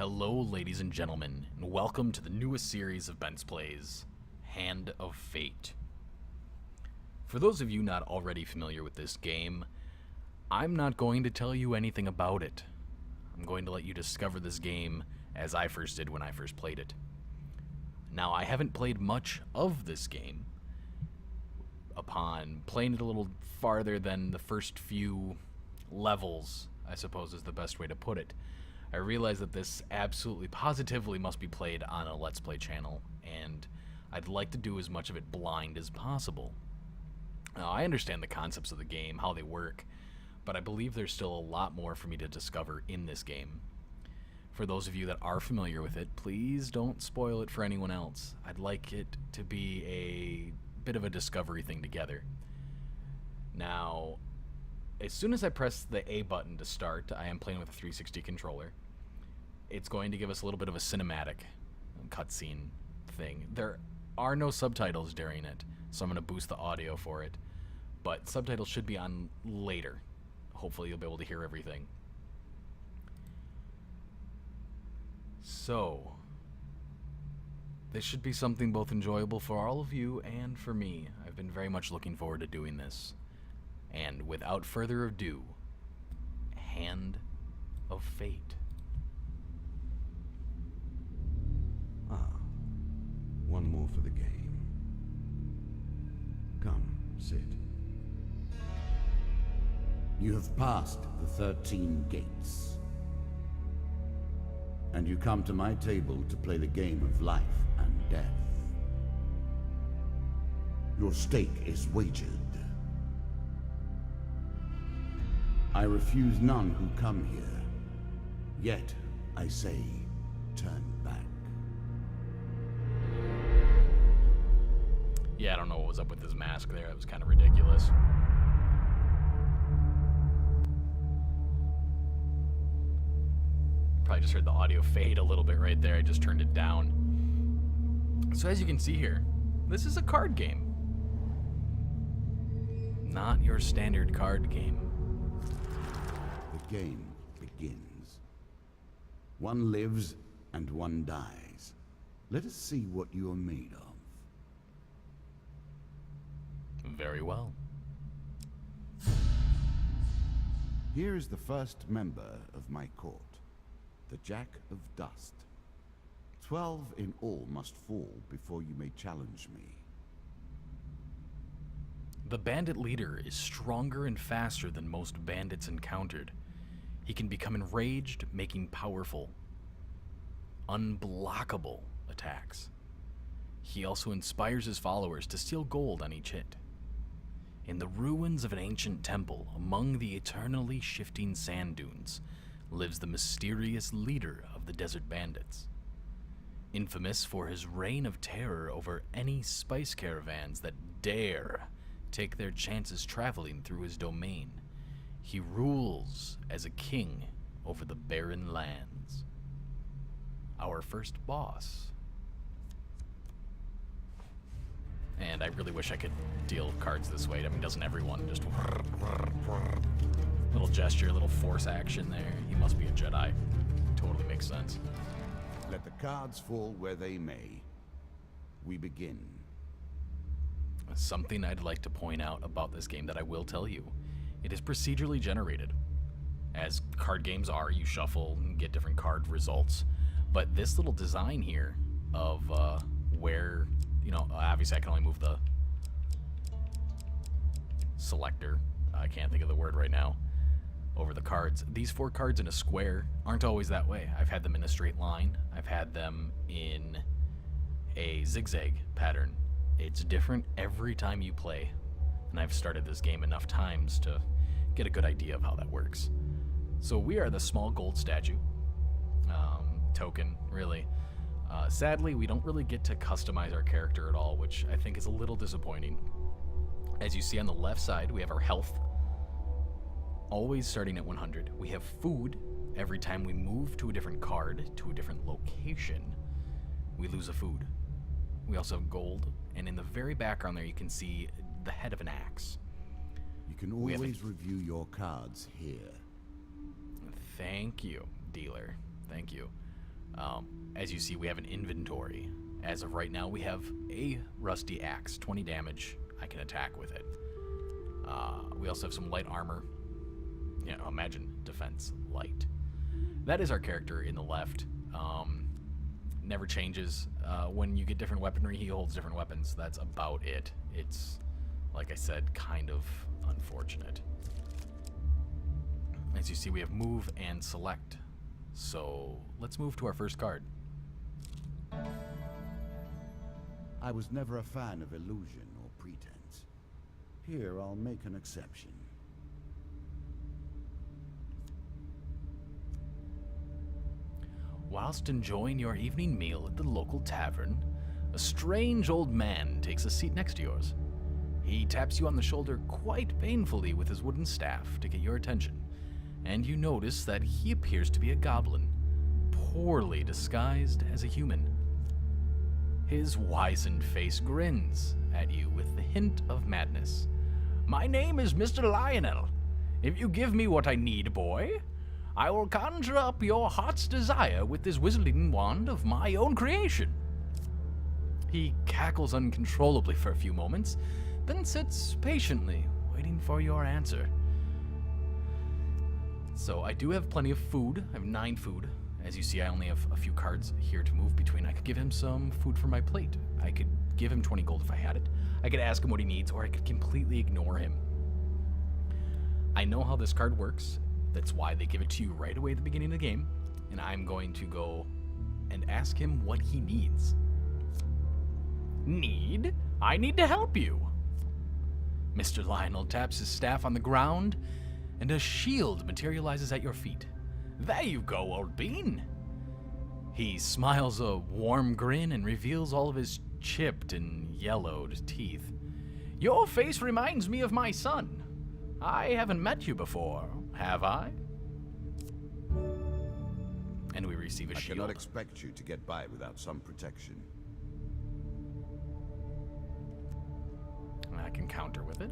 Hello, ladies and gentlemen, and welcome to the newest series of BentsPlays, Hand of Fate. For those of you not already familiar with this game, I'm not going to tell you anything about it. I'm going to let you discover this game as I first did when I first played it. Now, I haven't played much of this game. Upon playing it a little farther than the first few levels, I suppose is the best way to put it, I realize that this absolutely positively must be played on a Let's Play channel, and I'd like to do as much of it blind as possible. Now, I understand the concepts of the game, how they work, but I believe there's still a lot more for me to discover in this game. For those of you that are familiar with it, please don't spoil it for anyone else. I'd like it to be a bit of a discovery thing together. Now, as soon as I press the A button to start, I am playing with a 360 controller. It's going to give us a little bit of a cinematic cutscene thing. There are no subtitles during it, so I'm going to boost the audio for it. But subtitles should be on later. Hopefully you'll be able to hear everything. So, this should be something both enjoyable for all of you and for me. I've been very much looking forward to doing this. And without further ado, Hand of Fate. One more for the game. Come, sit. You have passed the 13 gates. And you come to my table to play the game of life and death. Your stake is wagered. I refuse none who come here. Yet, I say, turn back. Yeah, I don't know what was up with his mask there. That was kind of ridiculous. Probably just heard the audio fade a little bit right there. I just turned it down. So as you can see here, this is a card game. Not your standard card game. The game begins. One lives and one dies. Let us see what you are made of. Very well. Here is the first member of my court, the Jack of Dust. 12 in all must fall before you may challenge me. The bandit leader is stronger and faster than most bandits encountered. He can become enraged, making powerful, unblockable attacks. He also inspires his followers to steal gold on each hit. In the ruins of an ancient temple, among the eternally shifting sand dunes, lives the mysterious leader of the desert bandits. Infamous for his reign of terror over any spice caravans that dare take their chances traveling through his domain, he rules as a king over the barren lands. Our first boss. And I really wish I could deal cards this way. I mean, doesn't everyone just... Little gesture, little force action there. He must be a Jedi. Totally makes sense. Let the cards fall where they may. We begin. Something I'd like to point out about this game that I will tell you. It is procedurally generated. As card games are, you shuffle and get different card results. But this little design here of where... You know, obviously I can only move the selector. I can't think of the word right now. Over the cards. These 4 cards in a square aren't always that way. I've had them in a straight line. I've had them in a zigzag pattern. It's different every time you play. And I've started this game enough times to get a good idea of how that works. So we are the small gold statue. Token, really. Sadly, we don't really get to customize our character at all, which I think is a little disappointing. As you see on the left side, we have our health, always starting at 100. We have food. Every time we move to a different card, to a different location, we lose a food. We also have gold, and in the very background there you can see the head of an axe. You can always review your cards here. Thank you, dealer. Thank you. As you see, we have an inventory. As of right now, we have a rusty axe, 20 damage. I can attack with it. We also have some light armor. You know, imagine defense light. That is our character in the left. Never changes. When you get different weaponry, he holds different weapons. That's about it. It's, like I said, kind of unfortunate. As you see, we have move and select. So let's move to our first card. I was never a fan of illusion or pretense. Here, I'll make an exception. Whilst enjoying your evening meal at the local tavern, a strange old man takes a seat next to yours. He taps you on the shoulder quite painfully with his wooden staff to get your attention, and you notice that he appears to be a goblin, poorly disguised as a human. His wizened face grins at you with the hint of madness. "My name is Mr. Lionel. If you give me what I need, boy, I will conjure up your heart's desire with this wizarding wand of my own creation." He cackles uncontrollably for a few moments, then sits patiently, waiting for your answer. So I do have plenty of food. I have 9 food. As you see, I only have a few cards here to move between. I could give him some food for my plate. I could give him 20 gold if I had it. I could ask him what he needs, or I could completely ignore him. I know how this card works. That's why they give it to you right away at the beginning of the game. And I'm going to go and ask him what he needs. Need? I need to help you. Mr. Lionel taps his staff on the ground, and a shield materializes at your feet. There you go, old bean. He smiles a warm grin and reveals all of his chipped and yellowed teeth. Your face reminds me of my son. I haven't met you before, have I? And we receive a shield. I cannot expect you to get by without some protection. I can counter with it.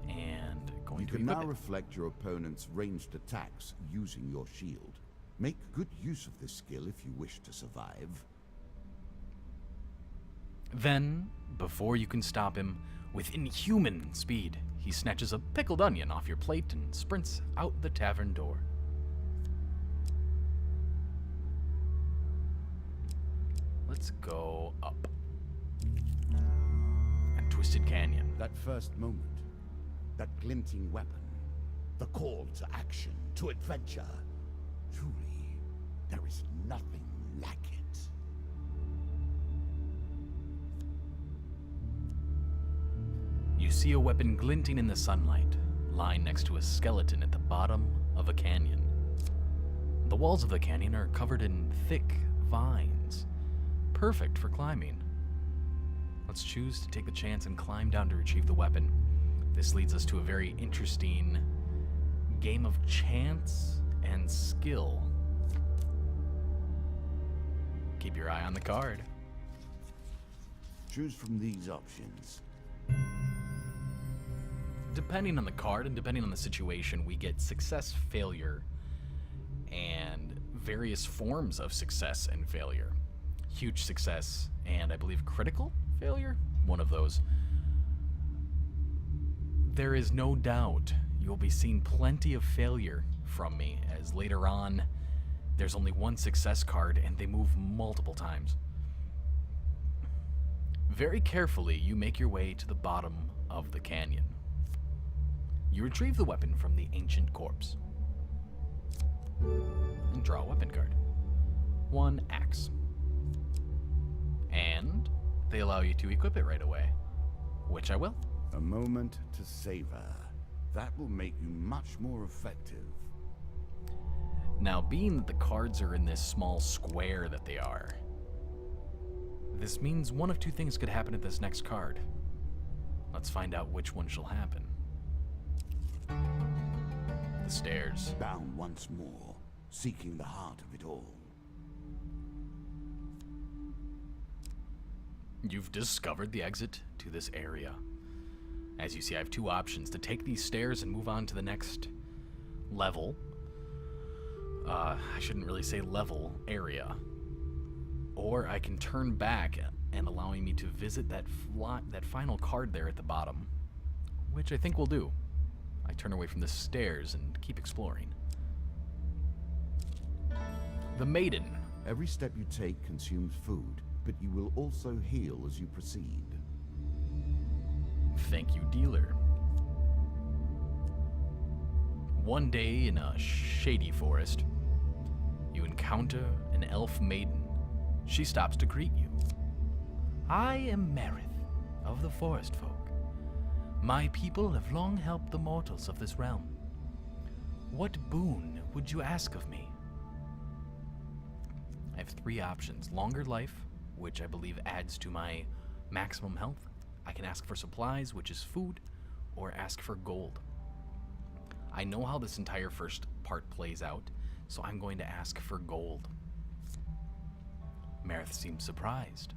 And going You to can equip now it. reflect your opponent's ranged attacks using your shield. Make good use of this skill if you wish to survive. Then, before you can stop him, with inhuman speed, he snatches a pickled onion off your plate and sprints out the tavern door. Let's go up. And Twisted Canyon. That first moment, that glinting weapon, the call to action, to adventure. Truly, there is nothing like it. You see a weapon glinting in the sunlight, lying next to a skeleton at the bottom of a canyon. The walls of the canyon are covered in thick vines, perfect for climbing. Let's choose to take the chance and climb down to retrieve the weapon. This leads us to a very interesting game of chance and skill. Keep your eye on the card. Choose from these options. Depending on the card and depending on the situation, we get success, failure, and various forms of success and failure. Huge success and I believe critical failure? One of those. There is no doubt you'll be seeing plenty of failure from me, as later on there's only one success card and they move multiple times. Very carefully, you make your way to the bottom of the canyon. You retrieve the weapon from the ancient corpse and draw a weapon card. 1 axe. And they allow you to equip it right away, which I will. A moment to savor. That will make you much more effective. Now, being that the cards are in this small square that they are, this means one of 2 things could happen at this next card. Let's find out which one shall happen. The stairs. Bound once more, seeking the heart of it all. You've discovered the exit to this area. As you see, I have 2 options: to take these stairs and move on to the next level, I shouldn't really say level, area. Or I can turn back and allowing me to visit that final card there at the bottom, which I think will do. I turn away from the stairs and keep exploring. The Maiden. Every step you take consumes food, but you will also heal as you proceed. Thank you, dealer. One day in a shady forest, you encounter an elf maiden. She stops to greet you. I am Merith of the Forest Folk. My people have long helped the mortals of this realm. What boon would you ask of me? I have 3 options. Longer life, which I believe adds to my maximum health. I can ask for supplies, which is food, or ask for gold. I know how this entire first part plays out, so I'm going to ask for gold. Merith seems surprised.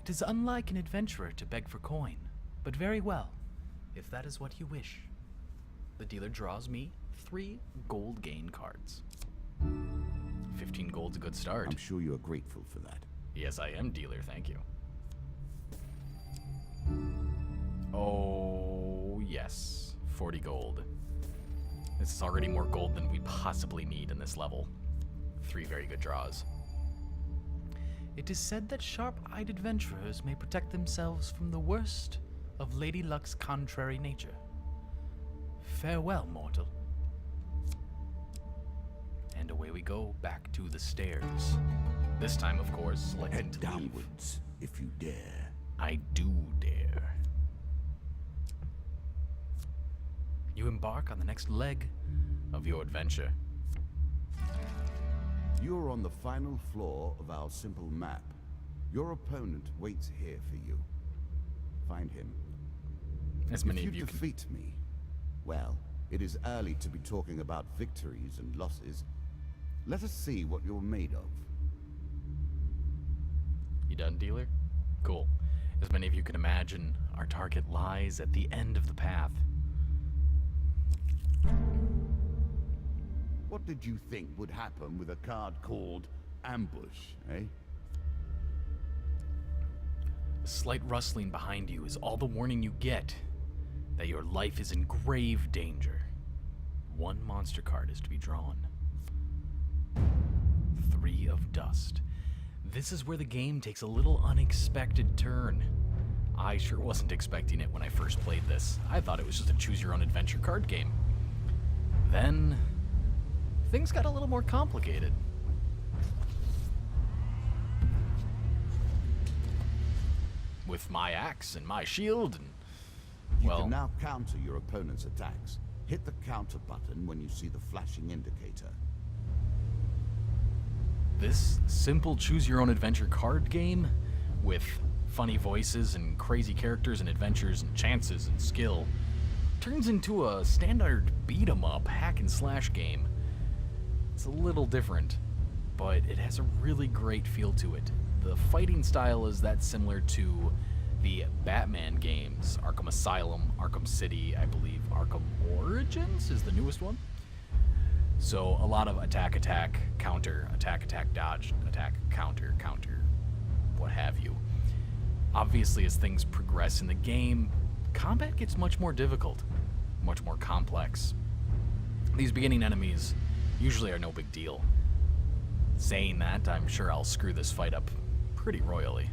It is unlike an adventurer to beg for coin, but very well, if that is what you wish. The dealer draws me 3 gold gain cards. 15 gold's a good start. I'm sure you are grateful for that. Yes, I am, dealer, thank you. Oh, yes. 40 gold. This is already more gold than we possibly need in this level. 3 very good draws. It is said that sharp-eyed adventurers may protect themselves from the worst of Lady Luck's contrary nature. Farewell, mortal. And away we go, back to the stairs. This time, of course, selecting to leave. Downwards, if you dare. I do dare. You embark on the next leg of your adventure. You're on the final floor of our simple map. Your opponent waits here for you. Find him. As many if of you can... defeat me, well, it is early to be talking about victories and losses. Let us see what you're made of. You done, dealer? Cool. As many of you can imagine, our target lies at the end of the path. What did you think would happen with a card called Ambush, eh? A slight rustling behind you is all the warning you get that your life is in grave danger. 1 monster card is to be drawn. 3 of dust. This is where the game takes a little unexpected turn. I sure wasn't expecting it when I first played this. I thought it was just a choose-your-own-adventure card game. Then, things got a little more complicated. With my axe and my shield and, You well... can now counter your opponent's attacks. Hit the counter button when you see the flashing indicator. This simple choose-your-own-adventure card game with funny voices and crazy characters and adventures and chances and skill turns into a standard beat-em-up hack-and-slash game. It's a little different, but it has a really great feel to it. The fighting style is that similar to the Batman games, Arkham Asylum, Arkham City, I believe Arkham Origins is the newest one. So a lot of attack, attack, counter, attack, attack, dodge, attack, counter, counter, what have you. Obviously, as things progress in the game, combat gets much more difficult, much more complex. These beginning enemies usually are no big deal. Saying that, I'm sure I'll screw this fight up pretty royally.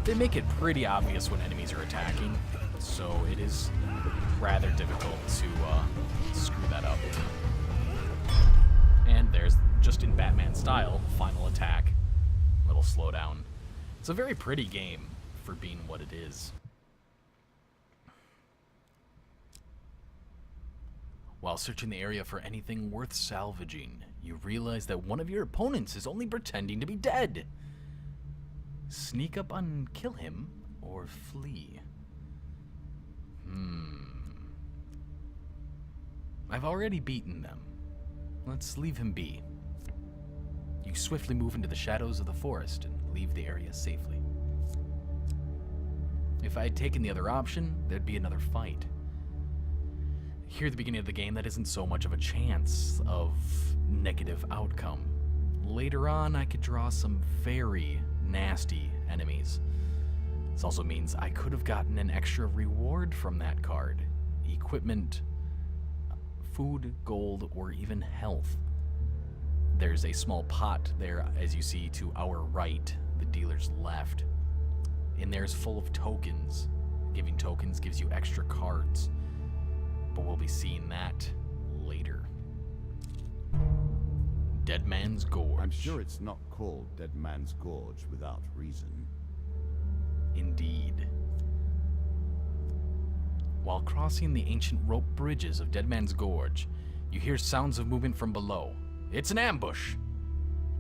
They make it pretty obvious when enemies are attacking, so it is rather difficult to screw that up. And there's, just in Batman style, final attack. Little slowdown. It's a very pretty game for being what it is. While searching the area for anything worth salvaging, you realize that one of your opponents is only pretending to be dead. Sneak up and kill him, or flee? I've already beaten them. Let's leave him be. You swiftly move into the shadows of the forest and leave the area safely. If I had taken the other option, there'd be another fight. Here at the beginning of the game, that isn't so much of a chance of negative outcome. Later on, I could draw some very nasty enemies. This also means I could have gotten an extra reward from that card. Equipment, food, gold, or even health. There's a small pot there, as you see, to our right, the dealer's left. In there is full of tokens. Giving tokens gives you extra cards. But we'll be seeing that later. Dead Man's Gorge. I'm sure it's not called Dead Man's Gorge without reason. Indeed. While crossing the ancient rope bridges of Dead Man's Gorge, you hear sounds of movement from below. It's an ambush.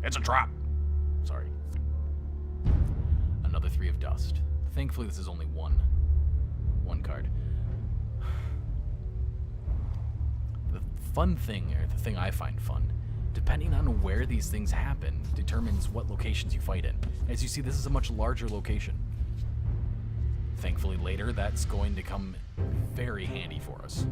It's a trap. Sorry. Another 3 of dust. Thankfully, this is only one card. The fun thing, or the thing I find fun, depending on where these things happen, determines what locations you fight in. As you see, this is a much larger location. Thankfully, later, that's going to come very handy for us.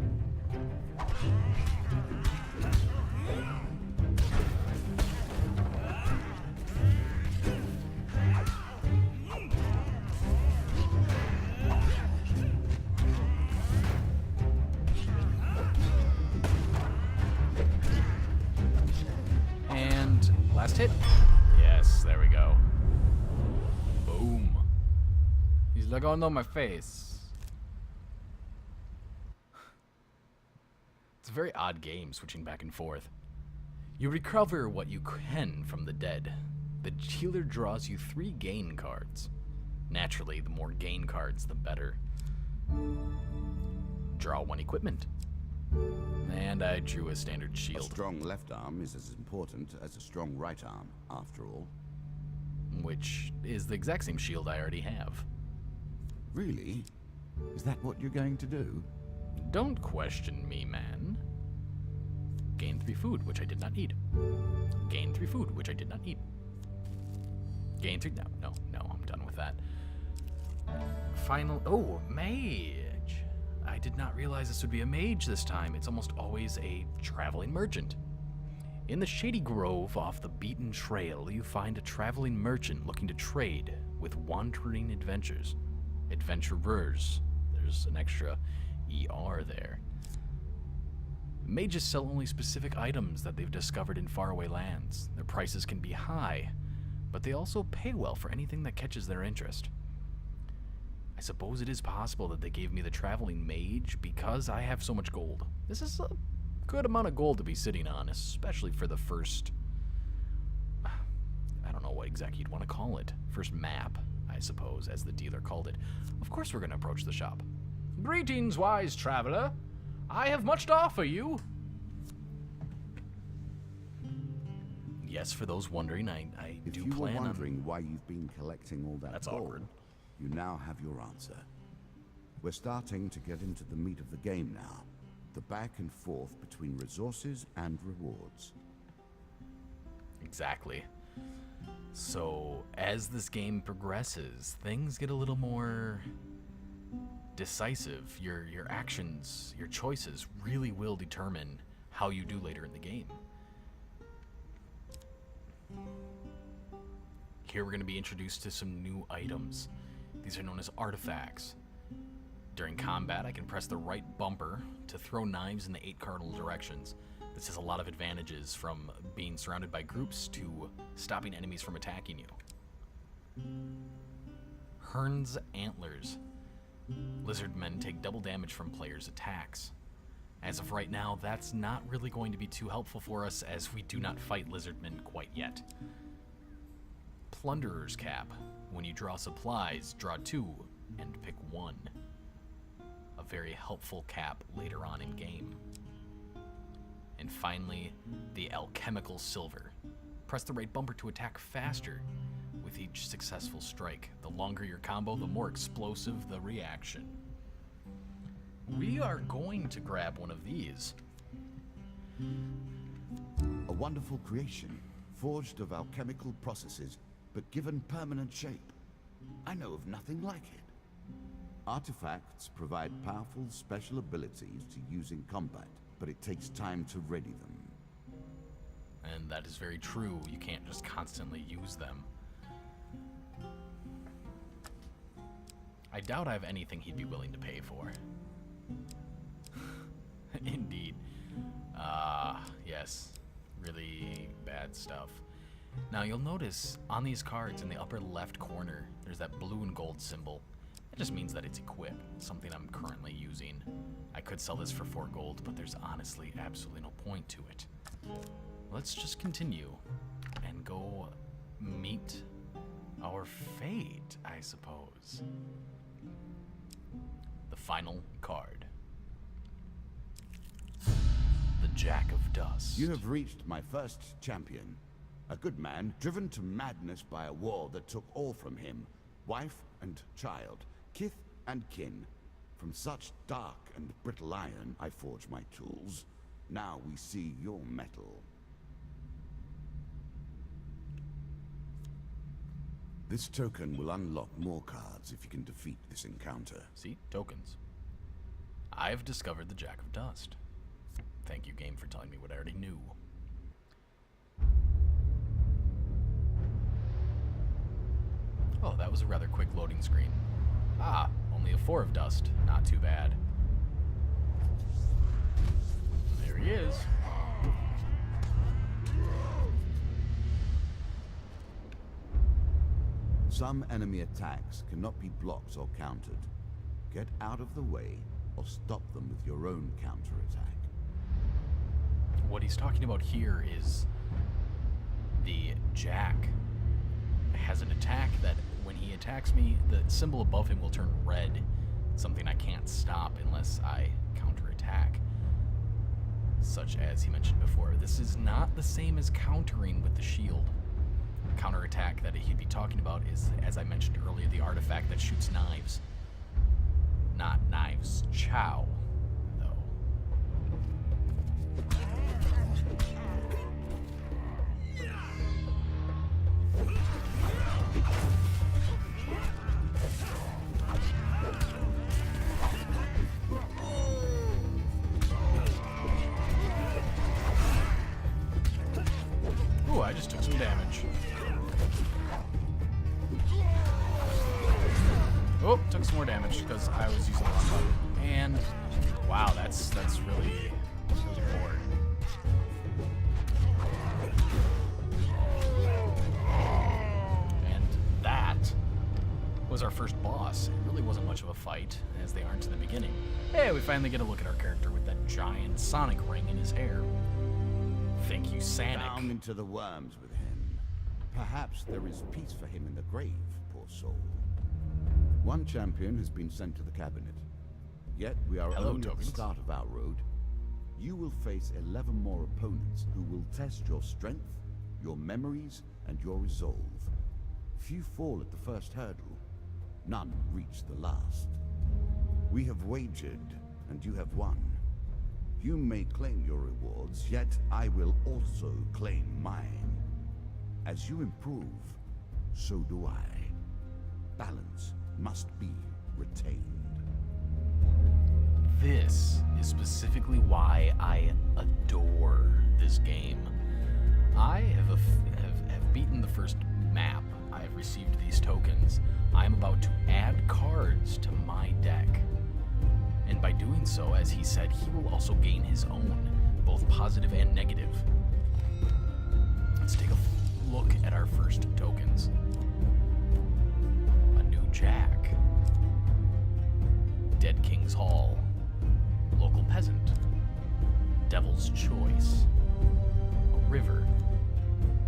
And last hit. Yes, there we go. Boom. He's like, oh no, my face. It's a very odd game, switching back and forth. You recover what you can from the dead. The healer draws you 3 gain cards. Naturally, the more gain cards, the better. Draw 1 equipment. And I drew a standard A shield. strong left arm is as important as a strong right arm, after all. Which is the exact same shield I already have. Really? Is that what you're going to do? Don't question me, man. Gain 3 food, which I did not eat. Gain 3 food, which I did not eat. Gain 3... No, I'm done with that. Final... Oh, mage. I did not realize this would be a mage this time. It's almost always a traveling merchant. In the shady grove off the beaten trail, you find a traveling merchant looking to trade with wandering adventurers. There's an extra ER there. Mages sell only specific items that they've discovered in faraway lands. Their prices can be high, but they also pay well for anything that catches their interest. I suppose it is possible that they gave me the traveling mage because I have so much gold. This is a good amount of gold to be sitting on, especially for the first... I don't know what exactly you'd want to call it. First map, I suppose, as the dealer called it. Of course we're going to approach the shop. Greetings, wise traveler. I have much to offer you. Yes, for those wondering, I If do you plan were on... wondering why you've been collecting all that That's gold, awkward. you now have your answer. We're starting to get into the meat of the game now. The back and forth between resources and rewards. Exactly. So, as this game progresses, things get a little more decisive. Your actions, your choices really will determine how you do later in the game. Here we're going to be introduced to some new items. These are known as artifacts. During combat, I can press the right bumper to throw knives in the 8 cardinal directions. This has a lot of advantages, from being surrounded by groups to stopping enemies from attacking you. Hearn's Antlers. Lizard men take double damage from players' attacks. As of right now, that's not really going to be too helpful for us, as we do not fight lizardmen quite yet. Plunderer's Cap. When you draw supplies, draw 2 and pick 1. A very helpful cap later on in game. And finally, the Alchemical Silver. Press the right bumper to attack faster with each successful strike. The longer your combo, the more explosive the reaction. We are going to grab one of these. A wonderful creation, forged of alchemical processes, but given permanent shape. I know of nothing like it. Artifacts provide powerful special abilities to use in combat, but it takes time to ready them. And that is very true. You can't just constantly use them. I doubt I have anything he'd be willing to pay for. Indeed. Yes. Really bad stuff. Now you'll notice on these cards in the upper left corner, there's that blue and gold symbol. That just means that it's equipped. It's something I'm currently using. I could sell this for 4 gold, but there's honestly absolutely no point to it. Let's just continue and go meet our fate, I suppose. The final card. The Jack of Dust. You have reached my first champion. A good man, driven to madness by a war that took all from him. Wife and child, kith and kin. From such dark and brittle iron I forge my tools. Now we see your metal. This token will unlock more cards if you can defeat this encounter. See? Tokens. I've discovered the Jack of Dust. Thank you, game, for telling me what I already knew. Oh, that was a rather quick loading screen. Ah, only a 4 of dust. Not too bad. There he is. Some enemy attacks cannot be blocked or countered. Get out of the way or stop them with your own counterattack. What he's talking about here is the Jack has an attack that when he attacks me, the symbol above him will turn red. Something I can't stop unless I counterattack. Such as he mentioned before. This is not the same as countering with the shield. The counterattack that he'd be talking about is, as I mentioned earlier, the artifact that shoots knives. Not knives. Chow, though. Ooh, I just took some damage. Oh, took some more damage because I was using the wrong button. And wow, that's really poor. And that was our first boss. It really wasn't much of a fight, as they aren't in the beginning. Hey, we finally get a look at our character with that giant sonic ring in his hair. Thank you, Sanic. Down into the worms with him. Perhaps there is peace for him in the grave, poor soul. One champion has been sent to the cabinet. Yet we are only at the start of our road. You will face 11 more opponents who will test your strength, your memories, and your resolve. Few fall at the first hurdle. None reach the last. We have wagered, and you have won. You may claim your rewards, yet I will also claim mine. As you improve, so do I. Balance must be retained. This is specifically why I adore this game. I have beaten the first map. I have received these tokens. I am about to add cards to my deck. And by doing so, as he said, he will also gain his own, both positive and negative. Let's take a look at our first tokens. A new Jack. Dead King's Hall. Local Peasant. Devil's Choice. A River.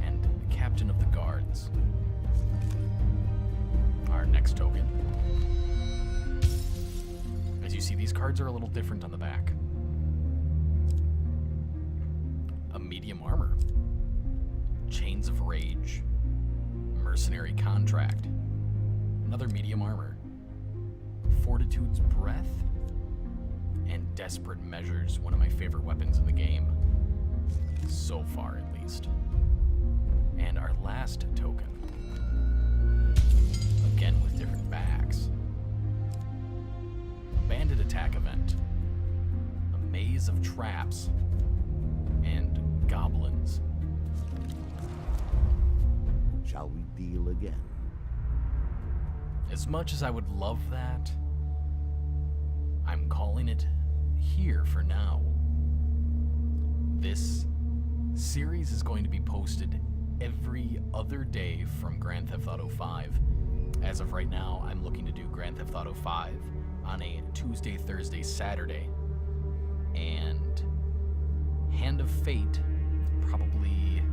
And Captain of the Guards. Our next token. As you see, these cards are a little different on the back. A medium armor. Chains of Rage. Mercenary Contract. Another medium armor. Fortitude's Breath. And Desperate Measures, one of my favorite weapons in the game. So far, at least. And our last token. Again with different backs. attack event. A maze of traps and goblins. Shall we deal again? As much as I would love that, I'm calling it here for now. This series is going to be posted every other day from Grand Theft Auto 5. As of right now, I'm looking to do Grand Theft Auto 5 on a Tuesday, Thursday, Saturday, and Hand of Fate probably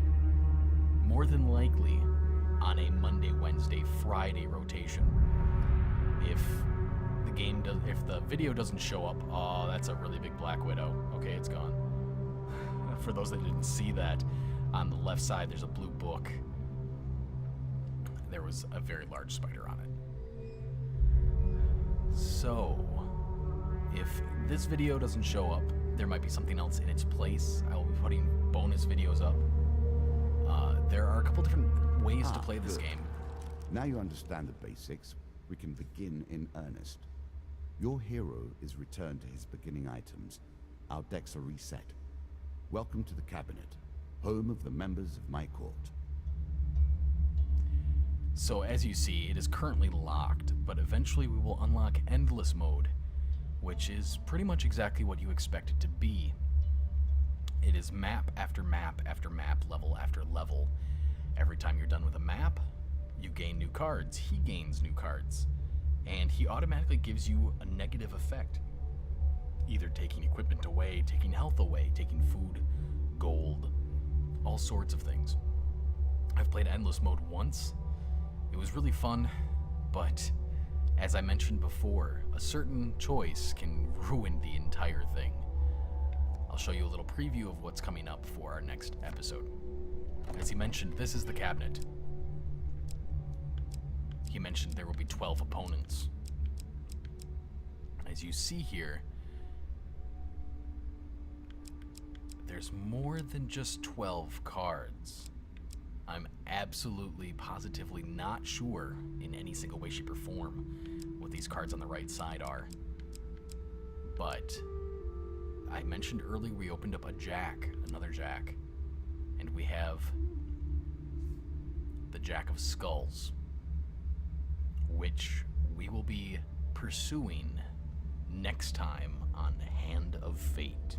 more than likely on a Monday, Wednesday, Friday rotation. If the video doesn't show up, oh, that's a really big Black Widow. Okay, it's gone. For those that didn't see that, on the left side there's a blue book. There was a very large spider on it. So, if this video doesn't show up, there might be something else in its place. I will be putting bonus videos up. There are a couple different ways to play this game. Now you understand the basics, we can begin in earnest. Your hero is returned to his beginning items. Our decks are reset. Welcome to the cabinet, home of the members of my court. So as you see, it is currently locked, but eventually we will unlock endless mode, which is pretty much exactly what you expect it to be. It is map after map after map, level after level. Every time you're done with a map, you gain new cards. He gains new cards. And he automatically gives you a negative effect. Either taking equipment away, taking health away, taking food, gold, all sorts of things. I've played endless mode once. It was really fun, but as I mentioned before, a certain choice can ruin the entire thing. I'll show you a little preview of what's coming up for our next episode. As he mentioned, this is the cabinet. He mentioned there will be 12 opponents. As you see here, there's more than just 12 cards. I'm absolutely, positively not sure in any single way, shape, or form what these cards on the right side are. But I mentioned earlier we opened up a jack, another jack, and we have the Jack of Skulls, which we will be pursuing next time on Hand of Fate.